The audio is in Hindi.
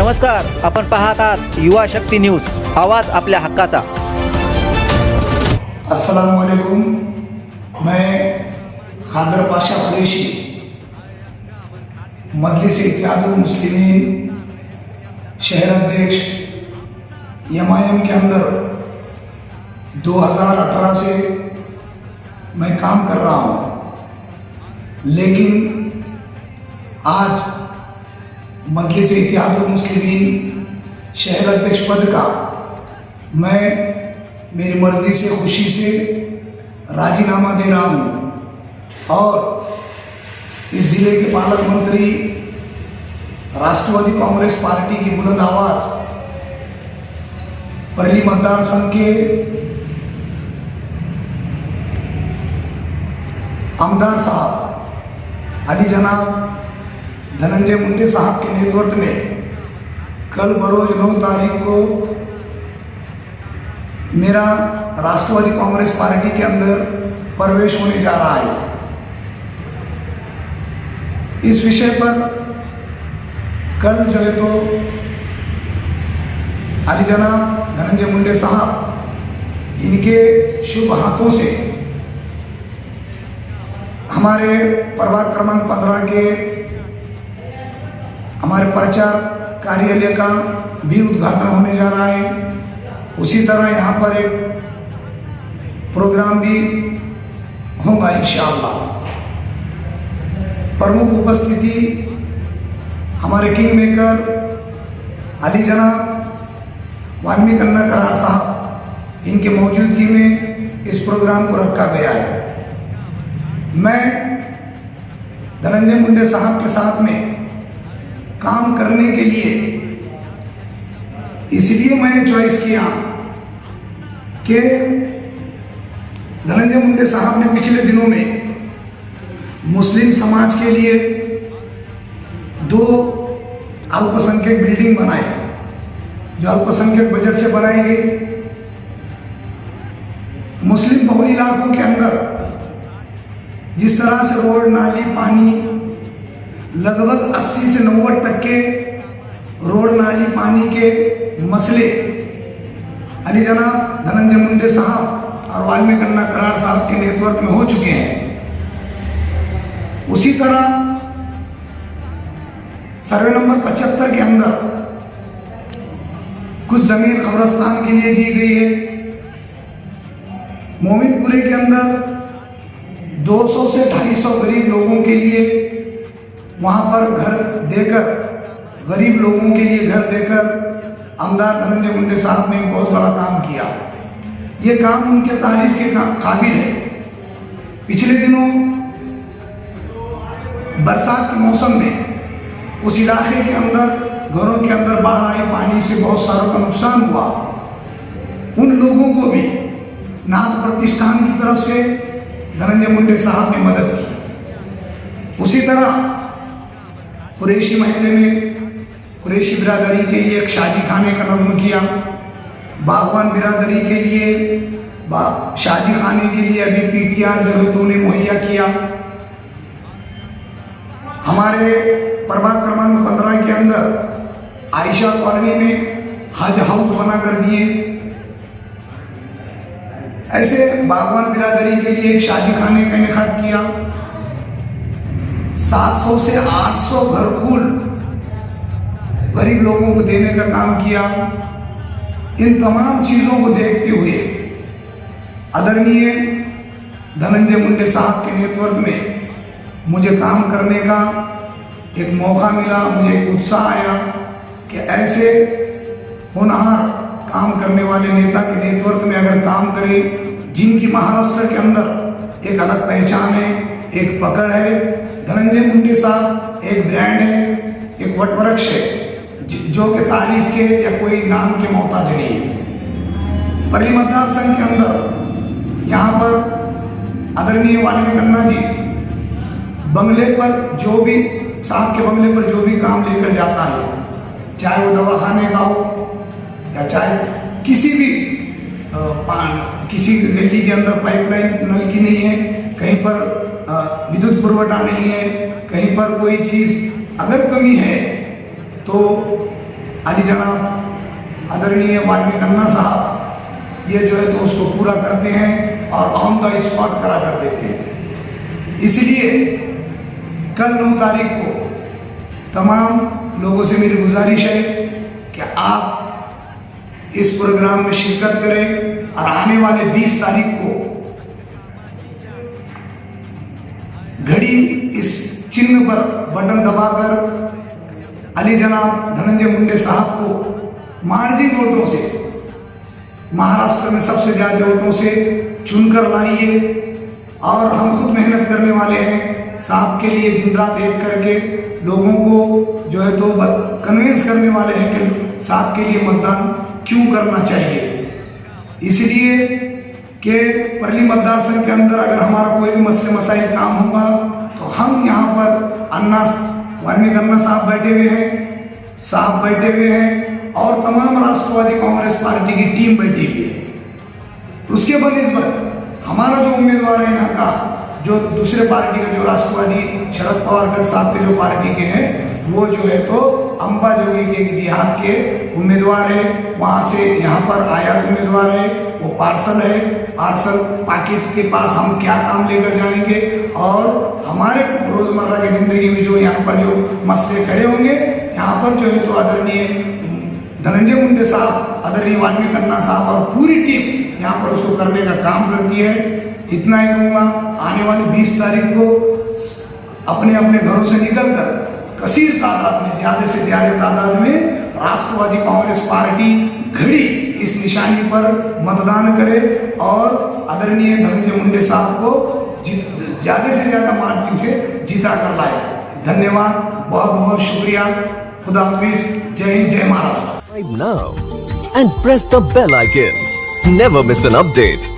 नमस्कार, आपण पाहत आहात युवा शक्ती न्यूज, आवाज आपल्या हक्काचा। अस्सलाम वालेकुम। मैं खादर पाशा कुरैशी मजलिस इत्तेहादुल मुस्लिमीन शहर अध्यक्ष MIM के अंदर 2018 से मैं काम कर रहा हूँ, लेकिन आज मजलिस इत्तेहादुल मुस्लिमीन शहर अध्यक्ष पद का मैं मेरी मर्जी से खुशी से राजीनामा दे रहा हूँ और इस ज़िले के पालक मंत्री राष्ट्रवादी कांग्रेस पार्टी की बुलंद आवाज़ परली मतदार संघ के आमदार साहब अली जनाब धनंजय मुंडे साहब के नेतृत्व में कल बरोज 9 तारीख को मेरा राष्ट्रवादी कांग्रेस पार्टी के अंदर प्रवेश होने जा रहा है। इस विषय पर कल जो है तो अली जनाब धनंजय मुंडे साहब इनके शुभ हाथों से हमारे प्रभाग क्रमांक 15 के हमारे प्रचार कार्यालय का भी उद्घाटन होने जा रहा है। उसी तरह यहाँ पर एक प्रोग्राम भी होगा इंशाअल्लाह। प्रमुख उपस्थिति हमारे किंग मेकर अली जनाब वाल्मीकि करार साहब, इनके मौजूदगी में इस प्रोग्राम को रखा गया है। मैं धनंजय मुंडे साहब के साथ में काम करने के लिए इसलिए मैंने चॉइस किया कि धनंजय मुंडे साहब ने पिछले दिनों में मुस्लिम समाज के लिए 2 अल्पसंख्यक बिल्डिंग बनाए, जो अल्पसंख्यक बजट से बनाई गई। मुस्लिम बहुल इलाकों के अंदर जिस तरह से रोड, नाली, पानी लगभग 80 से 90% रोड, नाली, पानी के मसले अली जनाब धनंजय मुंडे साहब और वाल्मीकि करार साहब के नेतृत्व में हो चुके हैं। उसी तरह सर्वे नंबर 75 के अंदर कुछ जमीन कब्रिस्तान के लिए दी गई है। मोमिनपुरे के अंदर 200 से 250 गरीब लोगों के लिए वहाँ पर घर देकर, गरीब लोगों के लिए घर देकर आमदार धनंजय मुंडे साहब ने एक बहुत बड़ा काम किया। ये काम उनके तारीफ के काबिल है। पिछले दिनों बरसात के मौसम में उस इलाके के अंदर घरों के अंदर बाढ़ आई, पानी से बहुत सारों का नुकसान हुआ। उन लोगों को भी नाथ प्रतिष्ठान की तरफ से धनंजय मुंडे साहब ने मदद की। उसी तरह कुरैशी महल्ले में कुरैशी बिरादरी के लिए एक शादी खाने का नज़्म किया। बागवान बिरादरी के लिए शादी खाने के लिए अभी PTR जो है तो उन्हें मुहैया किया। हमारे प्रभाग क्रमांक 15 के अंदर आयशा कॉलोनी में हज हाउस बना कर दिए। ऐसे बागवान बिरादरी के लिए एक शादी खाने का इनेकाद किया। 700 से 800 घरकुल गरीब लोगों को देने का काम किया। इन तमाम चीज़ों को देखते हुए आदरणीय धनंजय मुंडे साहब के नेतृत्व में मुझे काम करने का एक मौका मिला। मुझे एक उत्साह आया कि ऐसे होनहार काम करने वाले नेता के नेतृत्व में अगर काम करें, जिनकी महाराष्ट्र के अंदर एक अलग पहचान है, एक पकड़ है। धनंजय मुंडे साहब एक ब्रांड है, एक वटवृक्ष है जो कि तारीफ के या कोई नाम के मोहताज नहीं है। परली मतदार संघ के अंदर यहाँ पर आदरणीय वाल्मीकि जी बंगले पर जो भी साहब के बंगले पर जो भी काम लेकर जाता है, चाहे वो दवाखाने का हो या चाहे किसी भी किसी गली के अंदर पाइपलाइन नल की नहीं है, कहीं पर विद्युत पुरवठा नहीं है, कहीं पर कोई चीज़ अगर कमी है तो अली जनाब आदरणीय वाल्मीकि अन्ना साहब ये जो है तो उसको पूरा करते हैं और ऑन द स्पॉट करा कर देते हैं। इसलिए कल 9 तारीख को तमाम लोगों से मेरी गुजारिश है कि आप इस प्रोग्राम में शिरकत करें और आने वाले 20 तारीख को घड़ी इस चिन्ह पर बटन दबाकर अली जनाब धनंजय मुंडे साहब को मार्जिन वोटों से, महाराष्ट्र में सबसे ज्यादा वोटों से चुनकर लाइए। और हम खुद मेहनत करने वाले हैं साहब के लिए, दिन रात एक करके लोगों को जो है तो कन्विंस करने वाले हैं कि साहब के लिए मतदान क्यों करना चाहिए। इसलिए कि परली मतदार संघ के अंदर अगर हमारा कोई भी मसले मसाइल काम होगा तो हम यहाँ पर वाल्मीकि अन्ना साहब बैठे हुए हैं, साहब बैठे हुए हैं और तमाम राष्ट्रवादी कांग्रेस पार्टी की टीम बैठी हुई है। उसके बनिस्बत हमारा जो उम्मीदवार है यहाँ का, जो दूसरे पार्टी का, जो राष्ट्रवादी शरद पवार गढ़ साहब के जो पार्टी के हैं, वो जो है तो अंबा जोगी के देहात के उम्मीदवार है। वहाँ से यहाँ पर आयात उम्मीदवार है, वो पार्सल है। पार्सल पाकिट के पास हम क्या काम लेकर जाएंगे और हमारे रोजमर्रा की जिंदगी में जो यहाँ पर जो मसले खड़े होंगे, यहाँ पर जो है तो आदरणीय धनंजय मुंडे साहब, आदरणीय वाल्मीकि अन्ना साहब और पूरी टीम यहाँ पर उसको करने का काम करती है। इतना ही कहूँगा, आने वाली 20 तारीख को अपने अपने घरों से निकलकर कसीर तादाद में, ज्यादा से ज्यादा तादाद में राष्ट्रवादी कांग्रेस पार्टी घड़ी इस निशानी पर मतदान करे और आदरणीय धनंजय मुंडे साहब को ज्यादा से ज्यादा मार्जिन से जीता कर लाए। धन्यवाद, बहुत बहुत शुक्रिया, खुदा हाफिज, जय हिंद, जय Maharashtra. Subscribe now and press the bell icon. Never miss an update.